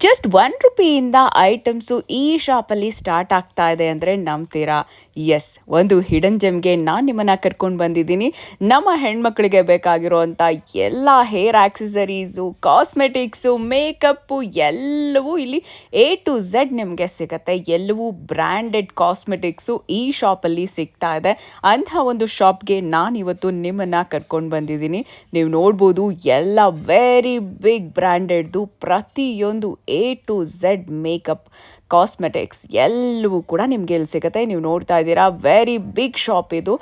Just ₹1 items ಈ ಶಾಪಲ್ಲಿ start ಆಗ್ತಾ ಇದೆ ಅಂದರೆ ನಂಬ್ತೀರಾ? ಎಸ್, ಒಂದು ಹಿಡನ್ ಜೆಮ್ಗೆ ನಾನು ನಿಮ್ಮನ್ನು ಕರ್ಕೊಂಡು ಬಂದಿದ್ದೀನಿ. ನಮ್ಮ ಹೆಣ್ಮಕ್ಳಿಗೆ ಬೇಕಾಗಿರೋವಂಥ ಎಲ್ಲ ಹೇರ್ ಆಕ್ಸೆಸರೀಸು, ಕಾಸ್ಮೆಟಿಕ್ಸು, ಮೇಕಪ್ಪು ಎಲ್ಲವೂ ಇಲ್ಲಿ A to Z ನಿಮಗೆ ಸಿಗುತ್ತೆ. ಎಲ್ಲವೂ ಬ್ರ್ಯಾಂಡೆಡ್ ಕಾಸ್ಮೆಟಿಕ್ಸು ಈ ಶಾಪಲ್ಲಿ ಸಿಗ್ತಾ ಇದೆ. ಅಂಥ ಒಂದು ಶಾಪ್ಗೆ ನಾನಿವತ್ತು ನಿಮ್ಮನ್ನು ಕರ್ಕೊಂಡು ಬಂದಿದ್ದೀನಿ. ನೀವು ನೋಡ್ಬೋದು, ಎಲ್ಲ ವೆರಿ ಬಿಗ್ ಬ್ರ್ಯಾಂಡೆಡ್ದು ಪ್ರತಿಯೊಂದು A to Z makeup, cosmetics ಎಲ್ಲವೂ ಕೂಡ ನಿಮಗೆ ಇಲ್ಲಿ ಸಿಗುತ್ತೆ. ನೀವು ನೋಡ್ತಾ ಇದ್ದೀರಾ, ವೆರಿ ಬಿಗ್ ಶಾಪ್ ಇದು.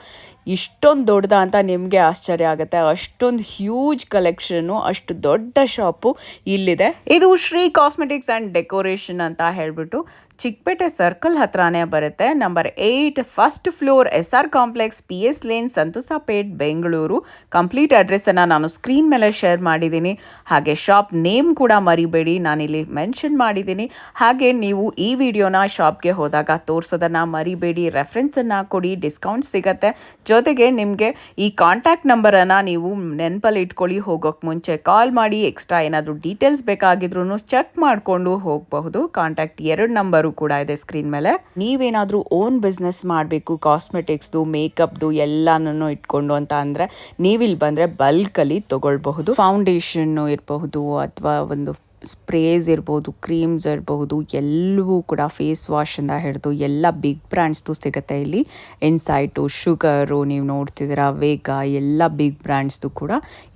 ಇಷ್ಟೊಂದು ದೊಡ್ಡದ ಅಂತ ನಿಮಗೆ ಆಶ್ಚರ್ಯ ಆಗುತ್ತೆ. ಅಷ್ಟೊಂದು ಹ್ಯೂಜ್ ಕಲೆಕ್ಷನ್ನು, ಅಷ್ಟು ದೊಡ್ಡ ಶಾಪು ಇಲ್ಲಿದೆ. ಇದು ಶ್ರೀ ಕಾಸ್ಮೆಟಿಕ್ಸ್ ಆ್ಯಂಡ್ ಡೆಕೋರೇಷನ್ ಅಂತ ಹೇಳ್ಬಿಟ್ಟು ಚಿಕ್ಕಪೇಟೆ ಸರ್ಕಲ್ ಹತ್ರನೇ ಬರುತ್ತೆ. Number 8, first floor, SR complex, PS lane, Santhoshpet, Bengaluru. Complete ಅಡ್ರೆಸ್ಸನ್ನು ನಾನು ಸ್ಕ್ರೀನ್ ಮೇಲೆ ಶೇರ್ ಮಾಡಿದ್ದೀನಿ. ಹಾಗೆ ಶಾಪ್ ನೇಮ್ ಕೂಡ ಮರಿಬೇಡಿ, ನಾನಿಲ್ಲಿ ಮೆನ್ಷನ್ ಮಾಡಿದ್ದೀನಿ. ಹಾಗೆ ನೀವು ಈ ವಿಡಿಯೋನ ಶಾಪ್ಗೆ ಹೋದಾಗ ತೋರಿಸೋದನ್ನು ಮರಿಬೇಡಿ. ರೆಫರೆನ್ಸನ್ನು ಕೊಡಿ, ಡಿಸ್ಕೌಂಟ್ ಸಿಗುತ್ತೆ. ಜೊತೆಗೆ ನಿಮಗೆ ಈ ಕಾಂಟ್ಯಾಕ್ಟ್ ನಂಬರನ್ನು ನೀವು ನೆನಪಲ್ಲಿ ಇಟ್ಕೊಳ್ಳಿ. ಹೋಗೋಕ್ಕೆ ಮುಂಚೆ ಕಾಲ್ ಮಾಡಿ. ಎಕ್ಸ್ಟ್ರಾ ಏನಾದರೂ ಡೀಟೇಲ್ಸ್ ಬೇಕಾಗಿದ್ರೂ ಚೆಕ್ ಮಾಡಿಕೊಂಡು ಹೋಗಬಹುದು. ಕಾಂಟ್ಯಾಕ್ಟ್ 2 ನಂಬರು ಕೂಡ ಇದೆ ಸ್ಕ್ರೀನ್ ಮೇಲೆ. ನೀವೇನಾದರೂ ಓನ್ ಬಿಸ್ನೆಸ್ ಮಾಡಬೇಕು, ಕಾಸ್ಮೆಟಿಕ್ಸ್ದು, ಮೇಕಪ್ದು ಎಲ್ಲನೂ ಇಟ್ಕೊಂಡು ಅಂತ ಅಂದರೆ ನೀವಿಲ್ಲಿ ಬಂದರೆ ಬಲ್ಕಲ್ಲಿ ತೊಗೊಳ್ಬಹುದು. ಫೌಂಡೇಶನ್ನು ಇರಬಹುದು, ಅಥವಾ ಒಂದು ಸ್ಪ್ರೇಸ್ ಇರ್ಬೋದು, ಕ್ರೀಮ್ಸ್ ಇರಬಹುದು, ಎಲ್ಲವೂ ಕೂಡ ಫೇಸ್ ವಾಶಿಂದ ಹಿಡಿದು ಎಲ್ಲ ಬಿಗ್ ಬ್ರ್ಯಾಂಡ್ಸ್ದು ಸಿಗುತ್ತೆ ಇಲ್ಲಿ. ಇನ್ಸೈಟು, ಶುಗರು, ನೀವು ನೋಡ್ತಿದ್ದೀರಾ, ವೇಗ, ಎಲ್ಲ ಬಿಗ್ ಬ್ರ್ಯಾಂಡ್ಸ್ದು ಕೂಡ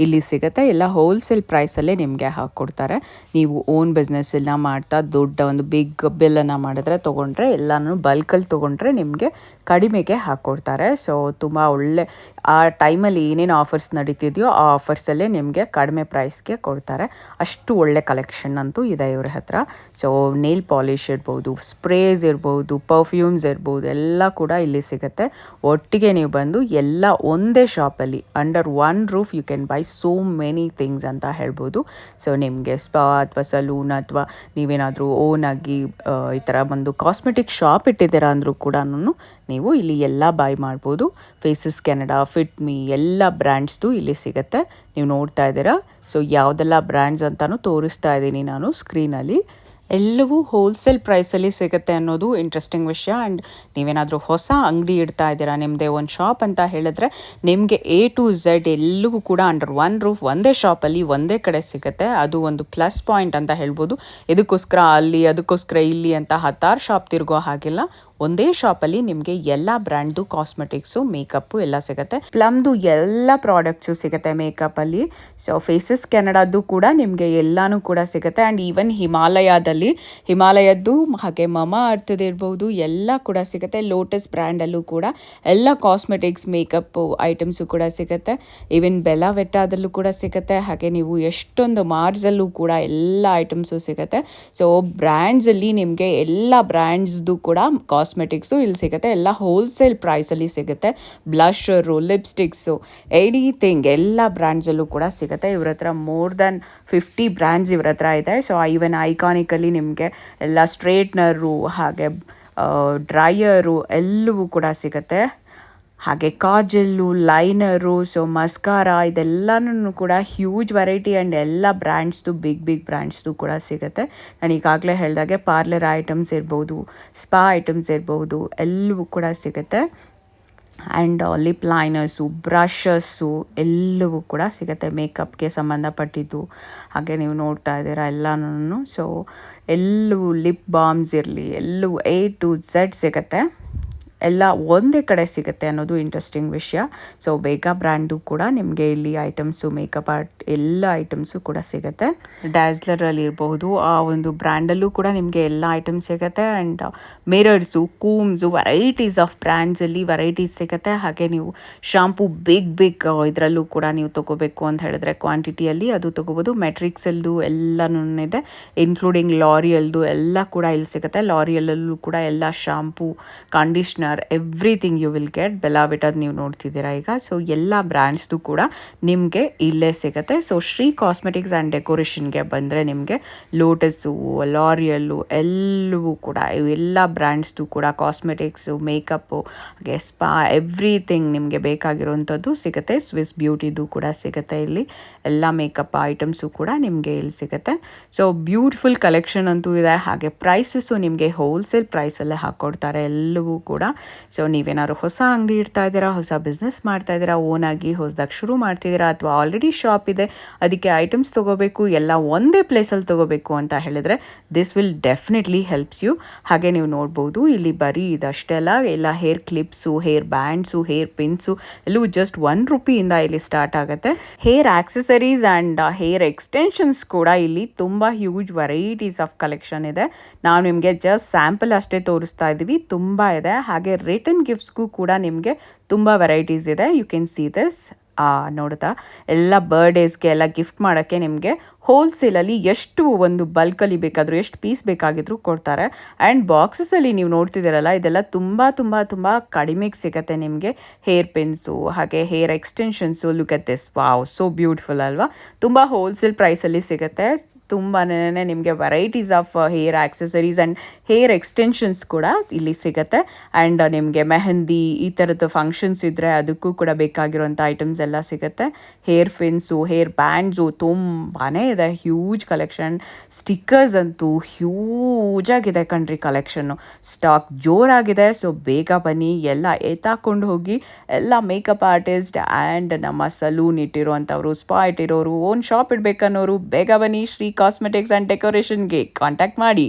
ಇಲ್ಲಿ ಸಿಗುತ್ತೆ. ಎಲ್ಲ ಹೋಲ್ಸೇಲ್ ಪ್ರೈಸಲ್ಲೇ ನಿಮಗೆ ಹಾಕ್ಕೊಡ್ತಾರೆ. ನೀವು ಓನ್ ಬಿಸ್ನೆಸ್ಸನ್ನು ಮಾಡ್ತಾ ದೊಡ್ಡ ಒಂದು ಬಿಗ್ ಬಿಲ್ಲನ್ನು ಮಾಡಿದ್ರೆ ತೊಗೊಂಡ್ರೆ, ಎಲ್ಲನೂ ಬಲ್ಕಲ್ಲಿ ತೊಗೊಂಡ್ರೆ ನಿಮಗೆ ಕಡಿಮೆಗೆ ಹಾಕ್ಕೊಡ್ತಾರೆ. ಸೊ ತುಂಬ ಒಳ್ಳೆ, ಆ ಟೈಮಲ್ಲಿ ಏನೇನು ಆಫರ್ಸ್ ನಡೀತಿದೆಯೋ ಆ ಆಫರ್ಸಲ್ಲೇ ನಿಮಗೆ ಕಡಿಮೆ ಪ್ರೈಸ್ಗೆ ಕೊಡ್ತಾರೆ. ಅಷ್ಟು ಒಳ್ಳೆ ಕಲೆಕ್ಷನ್ ಅಂತೂ ಇದೆ ಇವ್ರ ಹತ್ರ. ಸೊ ನೇಲ್ ಪಾಲಿಶ್ ಇರ್ಬೋದು, ಸ್ಪ್ರೇಸ್ ಇರ್ಬೋದು, ಪರ್ಫ್ಯೂಮ್ಸ್ ಇರ್ಬೋದು, ಎಲ್ಲ ಕೂಡ ಇಲ್ಲಿ ಸಿಗುತ್ತೆ. ಒಟ್ಟಿಗೆ ನೀವು ಬಂದು ಎಲ್ಲ ಒಂದೇ ಶಾಪಲ್ಲಿ under one roof you can buy so many things ಅಂತ ಹೇಳ್ಬೋದು. ಸೊ ನಿಮಗೆ ಸ್ಪಾ ಅಥವಾ ಸಲೂನ್ ಅಥವಾ ನೀವೇನಾದರೂ ಓನಾಗಿ ಈ ಥರ ಒಂದು ಕಾಸ್ಮೆಟಿಕ್ ಶಾಪ್ ಇಟ್ಟಿದ್ದೀರಾ ಅಂದರೂ ಕೂಡ ನೀವು ಇಲ್ಲಿ ಎಲ್ಲ ಬೈ ಮಾಡ್ಬೋದು. ಫೇಸಸ್ ಕೆನಡಾ, ಫಿಟ್ ಮೀ, ಎಲ್ಲ ಬ್ರ್ಯಾಂಡ್ಸ್ದು ಇಲ್ಲಿ ಸಿಗುತ್ತೆ. ನೀವು ನೋಡ್ತಾ ಇದ್ದೀರಾ. ಸೊ ಯಾವುದೆಲ್ಲ ಬ್ರ್ಯಾಂಡ್ಸ್ ಅಂತಲೂ ತೋರಿಸ್ತಾ ಇದ್ದೀನಿ ನಾನು ಸ್ಕ್ರೀನಲ್ಲಿ. ಎಲ್ಲವೂ ಹೋಲ್ಸೇಲ್ ಪ್ರೈಸಲ್ಲಿ ಸಿಗುತ್ತೆ ಅನ್ನೋದು ಇಂಟ್ರೆಸ್ಟಿಂಗ್ ವಿಷಯ. ಆ್ಯಂಡ್ ನೀವೇನಾದರೂ ಹೊಸ ಅಂಗಡಿ ಇಡ್ತಾ ಇದ್ದೀರಾ, ನಿಮ್ಮದೇ ಒಂದು ಶಾಪ್ ಅಂತ ಹೇಳಿದ್ರೆ ನಿಮಗೆ A to Z ಎಲ್ಲವೂ ಕೂಡ ಅಂಡರ್ ಒನ್ ರೂಫ್, ಒಂದೇ ಶಾಪಲ್ಲಿ ಒಂದೇ ಕಡೆ ಸಿಗುತ್ತೆ. ಅದು ಒಂದು ಪ್ಲಸ್ ಪಾಯಿಂಟ್ ಅಂತ ಹೇಳ್ಬೋದು. ಇದಕ್ಕೋಸ್ಕರ ಅಲ್ಲಿ, ಅದಕ್ಕೋಸ್ಕರ ಇಲ್ಲಿ ಅಂತ 10 ಶಾಪ್ ತಿರುಗೋ ಹಾಗಿಲ್ಲ. ಒಂದೇ ಶಾಪಲ್ಲಿ ನಿಮಗೆ ಎಲ್ಲ ಬ್ರ್ಯಾಂಡ್ದು ಕಾಸ್ಮೆಟಿಕ್ಸು, ಮೇಕಪ್ಪು ಎಲ್ಲ ಸಿಗುತ್ತೆ. ಪ್ಲಮ್ದು ಎಲ್ಲ ಪ್ರಾಡಕ್ಟ್ಸು ಸಿಗುತ್ತೆ ಮೇಕಪ್ಪಲ್ಲಿ. ಸೊ ಫೇಸಸ್ ಕೆನಡಾದ್ದು ಕೂಡ ನಿಮಗೆ ಎಲ್ಲನೂ ಕೂಡ ಸಿಗುತ್ತೆ. ಆ್ಯಂಡ್ ಈವನ್ ಹಿಮಾಲಯದ್ದು ಹಾಗೆ ಮಮಾ ಅರ್ಥದ್ದು ಇರ್ಬೋದು, ಎಲ್ಲ ಕೂಡ ಸಿಗುತ್ತೆ. ಲೋಟಸ್ ಬ್ರ್ಯಾಂಡಲ್ಲೂ ಕೂಡ ಎಲ್ಲ ಕಾಸ್ಮೆಟಿಕ್ಸ್, ಮೇಕಪ್ ಐಟಮ್ಸು ಕೂಡ ಸಿಗುತ್ತೆ. ಈವನ್ ಬೆಲ್ಲಾ ವೆಟ್ಟಾದಲ್ಲೂ ಕೂಡ ಸಿಗುತ್ತೆ. ಹಾಗೆ ನೀವು ಎಷ್ಟೊಂದು ಮಾರ್ಸಲ್ಲೂ ಕೂಡ ಎಲ್ಲ ಐಟಮ್ಸು ಸಿಗುತ್ತೆ. ಸೊ ಬ್ರ್ಯಾಂಡ್ಸಲ್ಲಿ ನಿಮಗೆ ಎಲ್ಲ ಬ್ರ್ಯಾಂಡ್ಸ್ದು ಕೂಡ ಕಾಸ್ಮೆಟಿಕ್ಸು ಇಲ್ಲಿ ಸಿಗುತ್ತೆ. ಎಲ್ಲ ಹೋಲ್ಸೇಲ್ ಪ್ರೈಸಲ್ಲಿ ಸಿಗುತ್ತೆ. ಬ್ಲಷರು, ಲಿಪ್ಸ್ಟಿಕ್ಸು, ಎನಿಥಿಂಗ್ ಎಲ್ಲ ಬ್ರ್ಯಾಂಡ್ಸಲ್ಲೂ ಕೂಡ ಸಿಗುತ್ತೆ. ಇವ್ರ ಹತ್ರ ಮೋರ್ ದೆನ್ 50 ಬ್ರ್ಯಾಂಡ್ಸ್ ಇವ್ರ ಹತ್ರ ಇದೆ. ಸೊ ಈವನ್ ಐಕಾನಿಕಲ್ಲಿ ನಿಮಗೆ ಎಲ್ಲ ಸ್ಟ್ರೇಟ್ನರು, ಹಾಗೆ ಡ್ರೈಯರು ಎಲ್ಲವೂ ಕೂಡ ಸಿಗುತ್ತೆ. ಹಾಗೆ ಕಾಜಲ್ಲು, ಲೈನರು, ಸೊ ಮಸ್ಕಾರ, ಇದೆಲ್ಲನೂ ಕೂಡ ಹ್ಯೂಜ್ ವೆರೈಟಿ ಆ್ಯಂಡ್ ಎಲ್ಲ ಬ್ರ್ಯಾಂಡ್ಸ್ದು, ಬಿಗ್ ಬ್ರ್ಯಾಂಡ್ಸ್ದು ಕೂಡ ಸಿಗುತ್ತೆ. ನಾನು ಈಗಾಗಲೇ ಹೇಳಿದಾಗೆ ಪಾರ್ಲರ್ ಐಟಮ್ಸ್ ಇರ್ಬೋದು, ಸ್ಪಾ ಐಟಮ್ಸ್ ಇರ್ಬೋದು, ಎಲ್ಲವೂ ಕೂಡ ಸಿಗುತ್ತೆ. ಆ್ಯಂಡ್ ಲಿಪ್ ಲೈನರ್ಸು, ಬ್ರಷಸ್ಸು ಎಲ್ಲವೂ ಕೂಡ ಸಿಗುತ್ತೆ, ಮೇಕಪ್ಗೆ ಸಂಬಂಧಪಟ್ಟಿದ್ದು. ಹಾಗೆ ನೀವು ನೋಡ್ತಾ ಇದ್ದೀರಾ ಎಲ್ಲನೂ. ಸೊ ಎಲ್ಲವೂ ಲಿಪ್ ಬಾಮ್ಸ್ ಇರಲಿ, ಎಲ್ಲವೂ A to Z ಸಿಗುತ್ತೆ. ಎಲ್ಲ ಒಂದೇ ಕಡೆ ಸಿಗುತ್ತೆ ಅನ್ನೋದು ಇಂಟ್ರೆಸ್ಟಿಂಗ್ ವಿಷಯ. ಸೊ ಬೇಗ ಬ್ರ್ಯಾಂಡು ಕೂಡ ನಿಮಗೆ ಇಲ್ಲಿ ಐಟಮ್ಸು, ಮೇಕಪ್ ಆರ್ಟ್ ಎಲ್ಲ ಐಟಮ್ಸು ಕೂಡ ಸಿಗುತ್ತೆ. ಡ್ಯಾಸ್ಲರಲ್ಲಿ ಇರಬಹುದು, ಆ ಒಂದು ಬ್ರ್ಯಾಂಡಲ್ಲೂ ಕೂಡ ನಿಮಗೆ ಎಲ್ಲ ಐಟಮ್ಸ್ ಸಿಗುತ್ತೆ. And mirrors, combs, varieties of ಬ್ರ್ಯಾಂಡ್ಸಲ್ಲಿ ವೆರೈಟೀಸ್ ಸಿಗುತ್ತೆ. ಹಾಗೆ ನೀವು ಶಾಂಪೂ ಬಿಗ್ ಇದರಲ್ಲೂ ಕೂಡ ನೀವು ತೊಗೋಬೇಕು ಅಂತ ಹೇಳಿದ್ರೆ ಕ್ವಾಂಟಿಟಿಯಲ್ಲಿ ಅದು ತೊಗೋಬೋದು. ಮೆಟ್ರಿಕ್ಸಲ್ದು ಎಲ್ಲನೂ ಇದೆ, ಇನ್ಕ್ಲೂಡಿಂಗ್ ಲಾರಿಯಲ್ದು ಎಲ್ಲ ಕೂಡ ಇಲ್ಲಿ ಸಿಗುತ್ತೆ. ಲಾರಿಯಲ್ಲೂ ಕೂಡ ಎಲ್ಲ shampoo, conditioner, eyeliner everything you will get. ಬೆಲ್ಲಾ ವಿಟದ್ ನೀವು ನೋಡ್ತಿದ್ದೀರಾ ಈಗ. ಸೊ ಎಲ್ಲ ಬ್ರ್ಯಾಂಡ್ಸ್ದು ಕೂಡ ನಿಮಗೆ ಇಲ್ಲೇ ಸಿಗುತ್ತೆ. ಸೊ ಶ್ರೀ ಕಾಸ್ಮೆಟಿಕ್ಸ್ ಆ್ಯಂಡ್ ಡೆಕೋರೇಷನ್ಗೆ ಬಂದರೆ ನಿಮಗೆ ಲೋಟಸ್ಸು, ಲಾರಿಯಲ್ಲು ಎಲ್ಲವೂ ಕೂಡ ಇವೆಲ್ಲ ಬ್ರ್ಯಾಂಡ್ಸ್ದು ಕೂಡ ಕಾಸ್ಮೆಟಿಕ್ಸು, ಮೇಕಪ್ಪು, ಹಾಗೆ ಸ್ಪಾ ಎವ್ರಿಥಿಂಗ್ ನಿಮಗೆ ಬೇಕಾಗಿರುವಂಥದ್ದು ಸಿಗುತ್ತೆ. ಸ್ವಿಸ್ ಬ್ಯೂಟಿದು ಕೂಡ ಸಿಗುತ್ತೆ ಇಲ್ಲಿ. ಎಲ್ಲ ಮೇಕಪ್ ಐಟಮ್ಸು ಕೂಡ ನಿಮಗೆ ಇಲ್ಲಿ ಸಿಗುತ್ತೆ. ಸೊ ಬ್ಯೂಟಿಫುಲ್ ಕಲೆಕ್ಷನ್ ಅಂತೂ ಇದೆ. ಹಾಗೆ ಪ್ರೈಸಸ್ಸು ನಿಮಗೆ ಹೋಲ್ಸೇಲ್ ಪ್ರೈಸಲ್ಲೇ ಹಾಕ್ಕೊಡ್ತಾರೆ ಎಲ್ಲವೂ ಕೂಡ. ಸೊ ನೀವೇನಾದ್ರು ಹೊಸ ಅಂಗಡಿ ಇಡ್ತಾ ಇದ್ದೀರಾ, ಹೊಸ ಬಿಸ್ನೆಸ್ ಮಾಡ್ತಾ ಇದ್ದೀರಾ, ಓನಾಗಿ ಹೊಸದಾಗಿ ಶುರು ಮಾಡ್ತಿದ್ದೀರಾ, ಅಥವಾ ಆಲ್ರೆಡಿ ಶಾಪ್ ಇದೆ ಅದಕ್ಕೆ ಐಟಮ್ಸ್ ತೊಗೋಬೇಕು, ಎಲ್ಲ ಒಂದೇ ಪ್ಲೇಸಲ್ಲಿ ತೊಗೋಬೇಕು ಅಂತ ಹೇಳಿದರೆ this will definitely helps you. ಹಾಗೆ ನೀವು ನೋಡ್ಬೋದು ಇಲ್ಲಿ ಬರೀ ಇದಷ್ಟೇ ಅಲ್ಲ, ಎಲ್ಲ hair clips, hair bands, hair pins ಎಲ್ಲವೂ ಜಸ್ಟ್ ₹1 ಇಲ್ಲಿ ಸ್ಟಾರ್ಟ್ ಆಗುತ್ತೆ. Hair accessories and hair extensions ಕೂಡ ಇಲ್ಲಿ ತುಂಬ ಹ್ಯೂಜ್ ವೆರೈಟೀಸ್ ಆಫ್ ಕಲೆಕ್ಷನ್ ಇದೆ. ನಾವು ನಿಮಗೆ ಜಸ್ಟ್ ಸ್ಯಾಂಪಲ್ ಅಷ್ಟೇ ತೋರಿಸ್ತಾ ಇದ್ದೀವಿ, ತುಂಬ ಇದೆ. ಹಾಗೆ ರಿಟರ್ನ್ ಗಿಫ್ಟ್ಸ್ಗೂ ಕೂಡ ನಿಮಗೆ ತುಂಬ ವೆರೈಟೀಸ್ ಇದೆ. You can see this. ನೋಡ್ತಾ ಎಲ್ಲ ಬರ್ಡೇಸ್ಗೆ ಎಲ್ಲ ಗಿಫ್ಟ್ ಮಾಡೋಕ್ಕೆ ನಿಮಗೆ ಹೋಲ್ಸೇಲಲ್ಲಿ ಎಷ್ಟು ಒಂದು ಬಲ್ಕಲ್ಲಿ ಬೇಕಾದರೂ ಎಷ್ಟು ಪೀಸ್ ಬೇಕಾಗಿದ್ರೂ ಕೊಡ್ತಾರೆ. ಆ್ಯಂಡ್ ಬಾಕ್ಸಸಲ್ಲಿ ನೀವು ನೋಡ್ತಿದ್ದೀರಲ್ಲ ಇದೆಲ್ಲ ತುಂಬ ತುಂಬ ತುಂಬ ಕಡಿಮೆಗೆ ಸಿಗುತ್ತೆ ನಿಮಗೆ. ಹೇರ್ ಪಿನ್ಸು, ಹಾಗೆ hair extensions, look at this, wow so beautiful ಅಲ್ವಾ. ತುಂಬ ಹೋಲ್ಸೇಲ್ ಪ್ರೈಸಲ್ಲಿ ಸಿಗುತ್ತೆ. ತುಂಬಾ ನಿಮಗೆ varieties of hair accessories and hair extensions ಕೂಡ ಇಲ್ಲಿ ಸಿಗುತ್ತೆ. ಆ್ಯಂಡ್ ನಿಮಗೆ ಮೆಹಂದಿ ಈ ಥರದ್ದು ಫಂಕ್ಷನ್ಸ್ ಇದ್ದರೆ ಅದಕ್ಕೂ ಕೂಡ ಬೇಕಾಗಿರುವಂಥ ಐಟಮ್ಸ್ ಎಲ್ಲ ಸಿಗುತ್ತೆ. ಹೇರ್ ಪಿನ್ಸು, ಹೇರ್ ಬ್ಯಾಂಡ್ಸು ತುಂಬಾ ಇದೆ, ಹ್ಯೂಜ್ ಕಲೆಕ್ಷನ್. ಸ್ಟಿಕ್ಕರ್ಸ್ ಅಂತೂ ಹ್ಯೂಜ್ ಆಗಿದೆ ಕಣ್ರಿ ಕಲೆಕ್ಷನ್ನು. ಸ್ಟಾಕ್ ಜೋರಾಗಿದೆ. ಸೊ ಬೇಗ ಬನ್ನಿ, ಎಲ್ಲ ಎತ್ತಾಕೊಂಡು ಹೋಗಿ. ಎಲ್ಲ ಮೇಕಪ್ ಆರ್ಟಿಸ್ಟ್ ಆ್ಯಂಡ್ ನಮ್ಮ ಸಲೂನ್ ಇಟ್ಟಿರೋವಂಥವ್ರು, ಸ್ಪಾ ಇಟ್ಟಿರೋರು, ಓನ್ ಶಾಪ್ ಇಡಬೇಕನ್ನೋರು ಬೇಗ ಬನ್ನಿ ಶ್ರೀ ಕಾಸ್ಮೆಟಿಕ್ಸ್ ಆ್ಯಂಡ್ ಡೆಕೋರೇಷನ್ಗೆ ಕಾಂಟ್ಯಾಕ್ಟ್ ಮಾಡಿ.